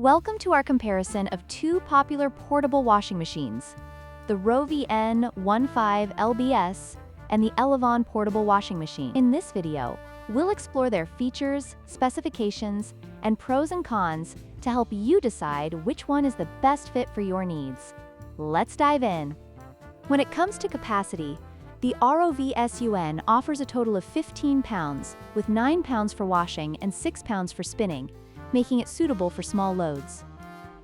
Welcome to our comparison of two popular portable washing machines, the ROVSUN 15LBS and the Elevon portable washing machine. In this video, we'll explore their features, specifications, and pros and cons to help you decide which one is the best fit for your needs. Let's dive in. When it comes to capacity, the ROVSUN offers a total of 15 pounds, with 9 pounds for washing and 6 pounds for spinning, making it suitable for small loads.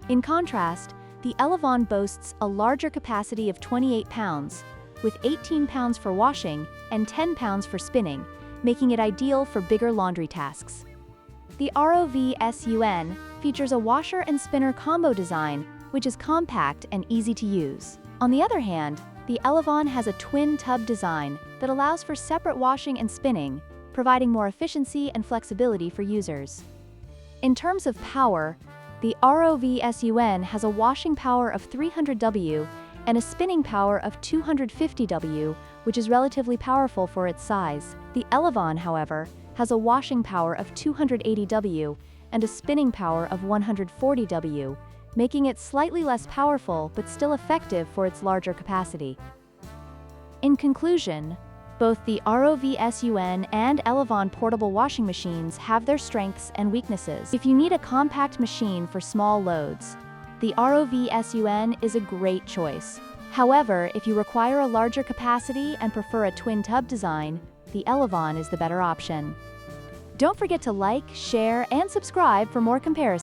In contrast, the Elevon boasts a larger capacity of 28 pounds, with 18 pounds for washing and 10 pounds for spinning, making it ideal for bigger laundry tasks. The ROVSUN features a washer and spinner combo design, which is compact and easy to use. On the other hand, the Elevon has a twin tub design that allows for separate washing and spinning, providing more efficiency and flexibility for users. In terms of power, the ROVSUN has a washing power of 300 W and a spinning power of 250 W, which is relatively powerful for its size. The Elevon, however, has a washing power of 280 W and a spinning power of 140 W, making it slightly less powerful but still effective for its larger capacity. In conclusion, both the ROVSUN and Elevon portable washing machines have their strengths and weaknesses. If you need a compact machine for small loads, the ROVSUN is a great choice. However, if you require a larger capacity and prefer a twin tub design, the Elevon is the better option. Don't forget to like, share, and subscribe for more comparisons.